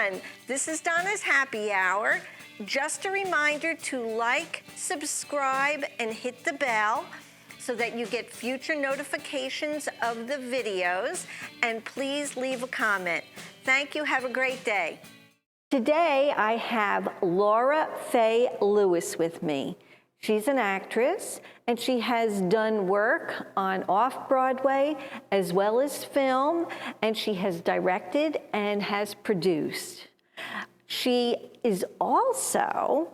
everyone. This is Donna's Happy Hour. Just a reminder to like, subscribe, and hit the bell so that you get future notifications of the videos. And please leave a comment. Thank you. Have a great day. Today, I have Laura Fay Lewis with me. She's an actress, and she has done work on off-Broadway as well as film, and she has directed and has produced. She is also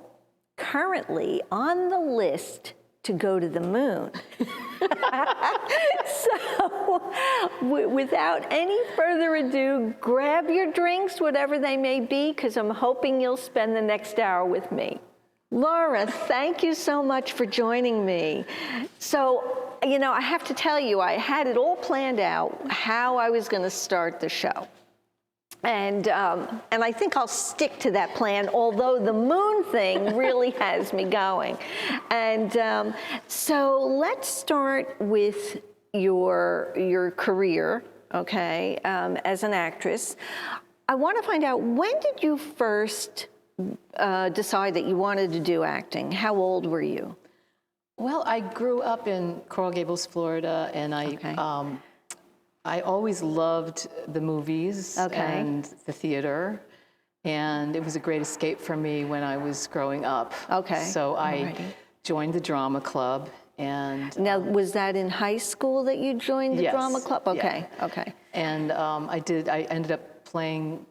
currently on the list to go to the moon. So, without any further ado, grab your drinks, whatever they may be, because I'm hoping you'll spend the next hour with me. Laura, thank you so much for joining me. So, you know, I have to tell you, I had it all planned out how I was going to start the show. And I think I'll stick to that plan, although the moon thing really has me going. And so let's start with your career, okay, as an actress. I want to find out, when did you first decide that you wanted to do acting? How old were you? Well, I grew up in Coral Gables, Florida, and I always loved the movies and the theater, and it was a great escape for me when I was growing up. So I joined the drama club. And now, was that in high school that you joined the drama club? Okay. And I ended up playing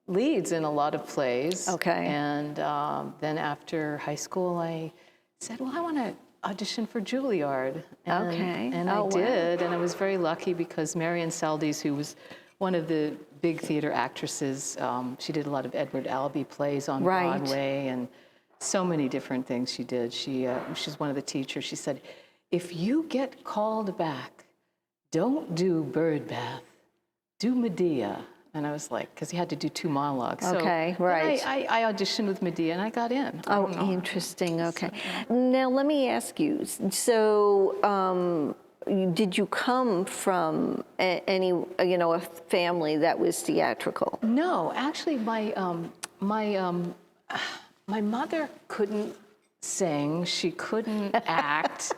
leads in a lot of plays. And then after high school, I said, well, I want to audition for Juilliard. And I did, and I was very lucky because Marian Seldes, who was one of the big theater actresses, she did a lot of Edward Albee plays on Broadway and so many different things she did. She's one of the teachers. She said, if you get called back, don't do Birdbath, do Medea. And I was like, because he had to do 2 monologues. I auditioned with Medea and I got in. Oh, interesting. Okay. Now, let me ask you, so did you come from a family that was theatrical? No, actually, my mother couldn't sing. She couldn't act.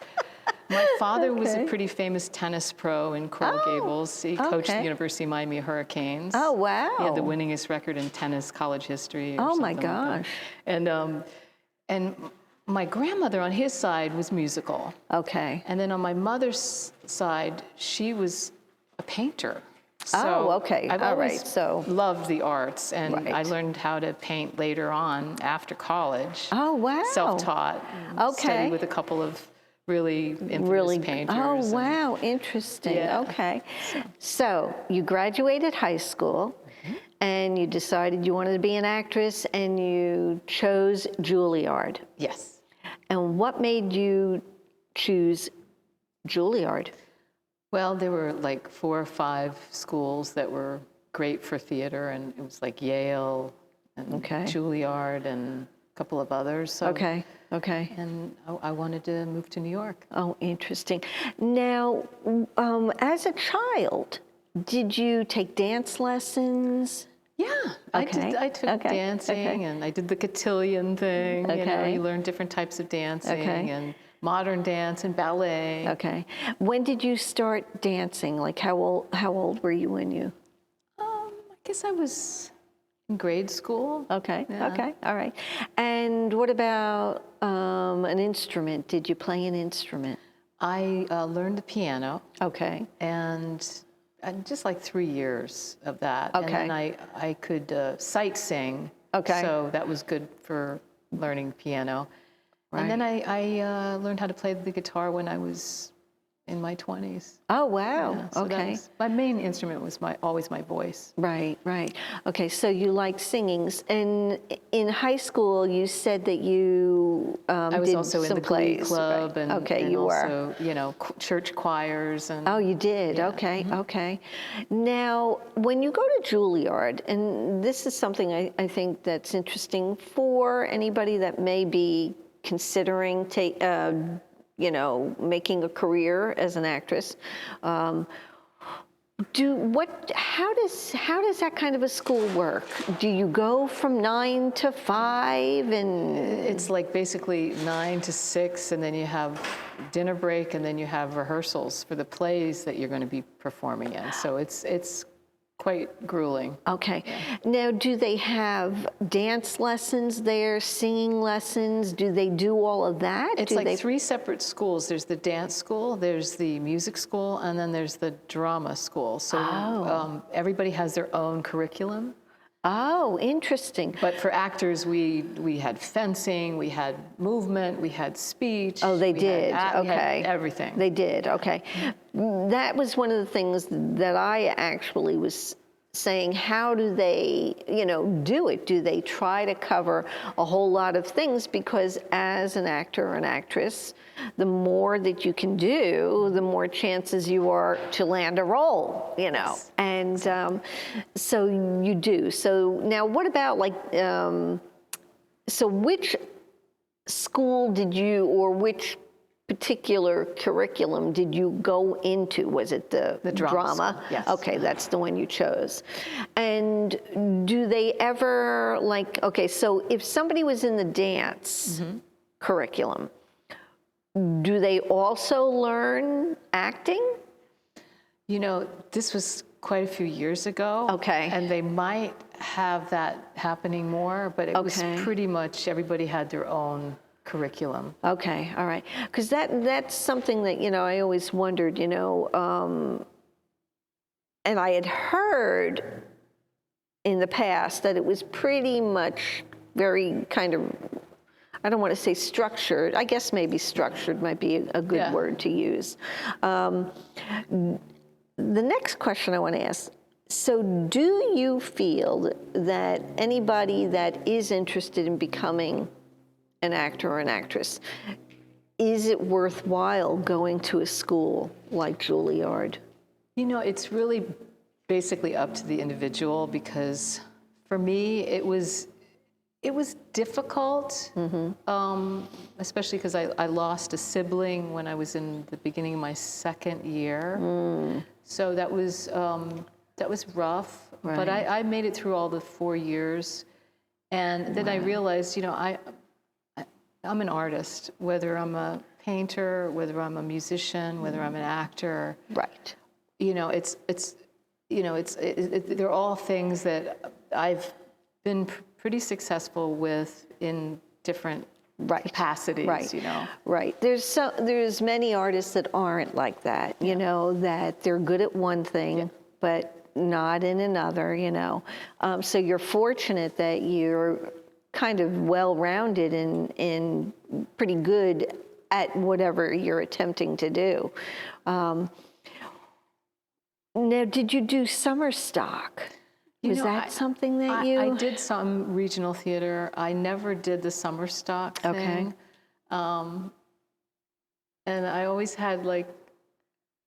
My father was a pretty famous tennis pro in Coral Gables. He coached the University of Miami Hurricanes. Oh, wow. He had the winningest record in tennis college history. Oh, my gosh. And my grandmother on his side was musical. Okay. And then on my mother's side, she was a painter. So I've always loved the arts, and I learned how to paint later on after college. Oh, wow. Self-taught. Studied with a couple of really infamous painters. Oh, wow, interesting. Yeah. Okay. So you graduated high school, and you decided you wanted to be an actress, and you chose Juilliard. Yes. And what made you choose Juilliard? Well, there were like 4 or 5 schools that were great for theater, and it was like Yale and Juilliard and a couple of others. So, and I wanted to move to New York. Oh, interesting. Now, as a child, did you take dance lessons? Yeah, I took dancing, and I did the cotillion thing. You know, you learn different types of dancing and modern dance and ballet. Okay. When did you start dancing? Like, how old were you when you? I guess I was in grade school. Okay. All right. And what about an instrument? Did you play an instrument? I learned the piano. Okay. And just like 3 years of that. And then I could sight sing. Okay. So that was good for learning piano. Right. And then I learned how to play the guitar when I was in my 20s. Oh, wow. Yeah, so my main instrument was always my voice. Right. Okay, so you like singing. And in high school, you said that you I was did also in the plays, Glee Club and you also, church choirs. And, oh, you did? Yeah. Okay. Now, when you go to Juilliard, and this is something I think that's interesting for anybody that may be considering making a career as an actress. How does that kind of a school work? Do you go from 9 to 5 and it's like basically 9 to 6, and then you have dinner break, and then you have rehearsals for the plays that you're going to be performing in. So it's quite grueling. Okay. Now, do they have dance lessons there, singing lessons? Do they do all of that? It's like 3 separate schools. There's the dance school, there's the music school, and then there's the drama school. So everybody has their own curriculum. Oh, interesting. But for actors, we had fencing, we had movement, we had speech. Oh, they did. We had everything. They did. Okay. That was one of the things that I actually was saying, how do they, do it? Do they try to cover a whole lot of things? Because as an actor or an actress, the more that you can do, the more chances you are to land a role, Yes. And so you do. So now what about so which school did you, or which particular curriculum did you go into? Was it the drama? Yes. Okay, that's the one you chose. And do they ever so if somebody was in the dance curriculum, do they also learn acting? This was quite a few years ago. Okay. And they might have that happening more, but it was pretty much everybody had their own curriculum. Okay, all right. Because that's something that, I always wondered, and I had heard in the past that it was pretty much very kind of, I don't want to say structured. I guess maybe structured might be a good word to use. The next question I want to ask, so do you feel that anybody that is interested in becoming an actor or an actress, is it worthwhile going to a school like Juilliard? It's really basically up to the individual, because for me, it was difficult, especially because I lost a sibling when I was in the beginning of my 2nd year. So that was rough, right. But I made it through all the 4 years. And then I realized, I'm an artist, whether I'm a painter, whether I'm a musician, whether I'm an actor. Right. They're all things that I've been pretty successful with in different capacities. Right. Right. There's many artists that aren't like that. That they're good at one thing, but not in another. So you're fortunate that you're kind of well-rounded and pretty good at whatever you're attempting to do. Now, did you do summer stock? Was that something that you... I did some regional theater. I never did the summer stock thing. And I always had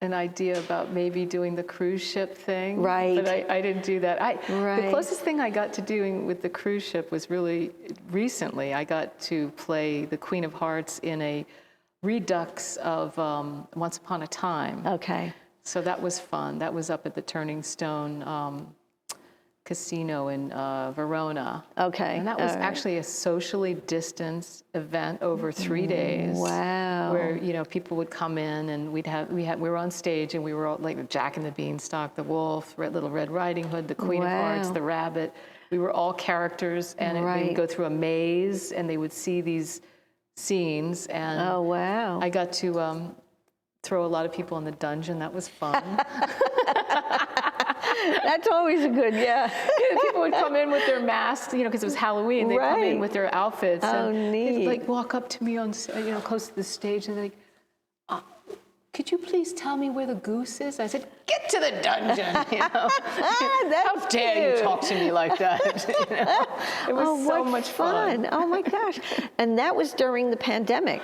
an idea about maybe doing the cruise ship thing. Right. But I didn't do that. The closest thing I got to doing with the cruise ship was really recently. I got to play the Queen of Hearts in a redux of Once Upon a Time. Okay. So that was fun. That was up at the Turning Stone Casino in Verona. Okay. And that was actually a socially distanced event over 3 days. Wow. Where, people would come in, and we were on stage, and we were all like Jack and the Beanstalk, the Wolf, Little Red Riding Hood, the Queen of Hearts, the Rabbit. We were all characters, and we would go through a maze, and they would see these scenes. And oh, wow. I got to throw a lot of people in the dungeon. That was fun. That's always a good, People would come in with their masks, because it was Halloween. They'd come in with their outfits. Oh, and neat. They'd walk up to me on, close to the stage, and they're like, could you please tell me where the goose is? I said, get to the dungeon, How dare you talk to me like that? It was so much fun. Oh my gosh. And that was during the pandemic.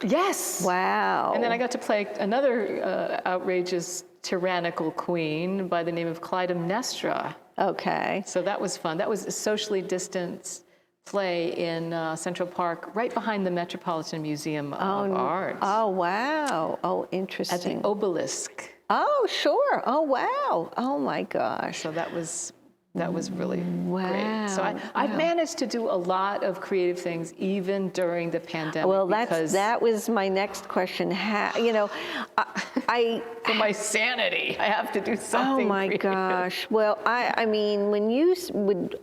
Yes. Wow. And then I got to play another outrageous tyrannical queen by the name of Clytemnestra. Okay. So that was fun. That was a socially distanced play in Central Park, right behind the Metropolitan Museum of Art. Oh, wow. Oh, interesting. At the Obelisk. Oh, sure. Oh, wow. Oh, my gosh. So that was really Wow. great. So I've managed to do a lot of creative things even during the pandemic. Well, that was my next question. For my sanity, I have to do something. Oh my creative. gosh. Well, I mean, when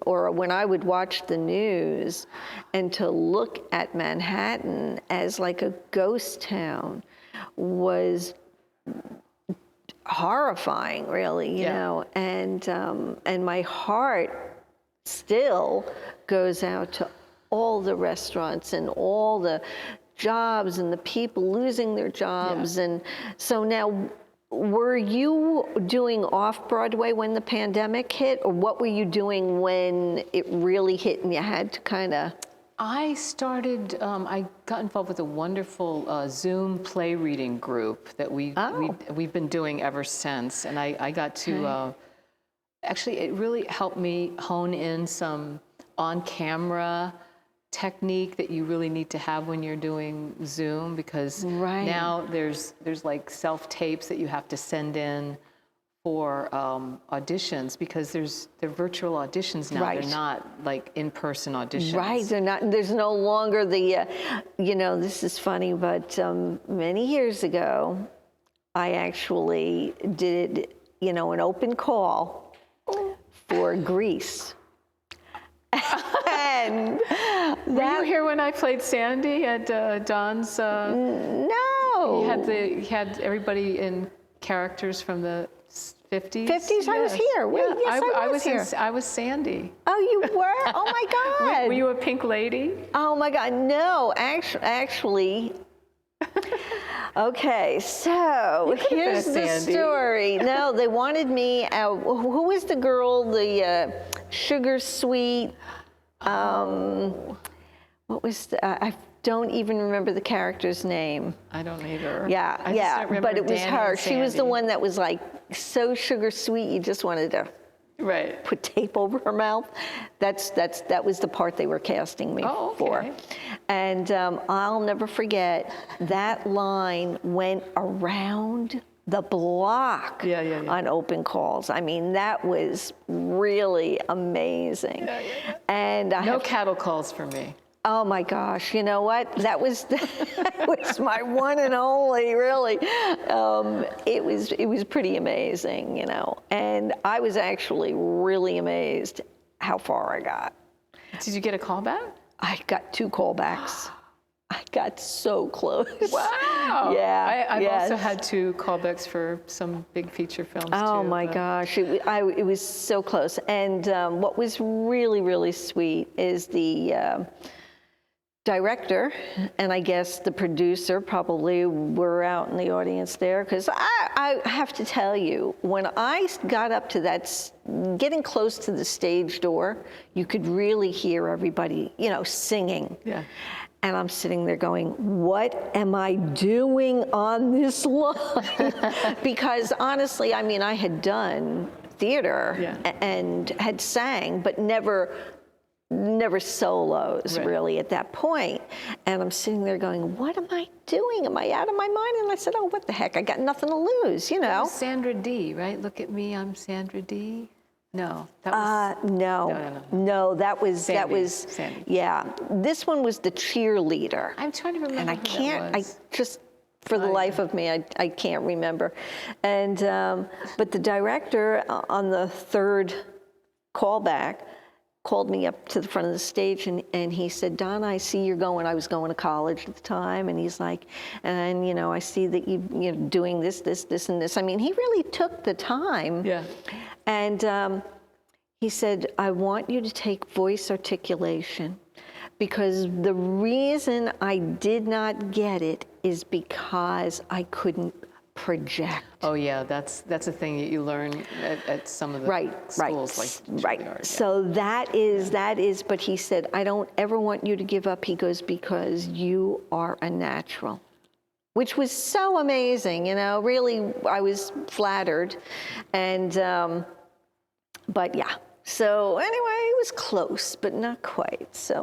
when I would watch the news, and to look at Manhattan as like a ghost town was horrifying, really, you know, and my heart still goes out to all the restaurants and all the jobs and the people losing their jobs. And so now, were you doing off-Broadway when the pandemic hit, or what were you doing when it really hit and you had to kind of... I started, I got involved with a wonderful Zoom play reading group that we've been doing ever since. And I got to, actually, it really helped me hone in some on-camera technique that you really need to have when you're doing Zoom, because now there's like self-tapes that you have to send in for auditions, because they're virtual auditions now. They're not like in-person auditions. Right, they're not. There's no longer the, this is funny, but many years ago, I actually did, an open call for Grease. And were you here when I played Sandy at Don's? No. He had everybody in characters from the 50s? 50s, yes. I was here. Yes, I was here. I was Sandy. Oh, you were? Oh, my God. Were you a pink lady? Oh, my God. No, actually. Okay, so here's the story. No, they wanted me, who was the girl, the sugar sweet, what was I don't even remember the character's name. I don't either. Yeah, but it was her. She was the one that was like so sugar sweet, you just wanted to put tape over her mouth. That was the part they were casting me for. And I'll never forget, that line went around the block on open calls. I mean, that was really amazing. And no cattle calls for me. Oh my gosh, you know what? That was my one and only, really. It was pretty amazing, and I was actually really amazed how far I got. Did you get a callback? I got 2 callbacks. I got so close. Wow. Yeah. I've also had 2 callbacks for some big feature films too. Oh my gosh, it was so close. And what was really, really sweet is the director, and I guess the producer probably were out in the audience there, because I have to tell you, when I got up to that, getting close to the stage door, you could really hear everybody, singing. Yeah. And I'm sitting there going, what am I doing on this line? Because honestly, I mean, I had done theater and had sang, but never solos really at that point. And I'm sitting there going, what am I doing? Am I out of my mind? And I said, oh, what the heck? I got nothing to lose, That was Sandra Dee, right? Look at me, I'm Sandra Dee. No, that was no. That was Sandy. Yeah. This one was the cheerleader. I'm trying to remember. And I just for the life of me, I can't remember. And but the director on the 3rd callback called me up to the front of the stage, and he said, Donna, I see you're going. I was going to college at the time, and he's like, and I see that you're doing this, and this. I mean, he really took the time. Yeah. And he said, I want you to take voice articulation, because the reason I did not get it is because I couldn't project. Oh yeah, that's a thing that you learn at some of the schools like Juilliard. So that is, but he said, I don't ever want you to give up. He goes, because you are a natural, which was so amazing, really, I was flattered. And, but yeah, so anyway, it was close, but not quite. So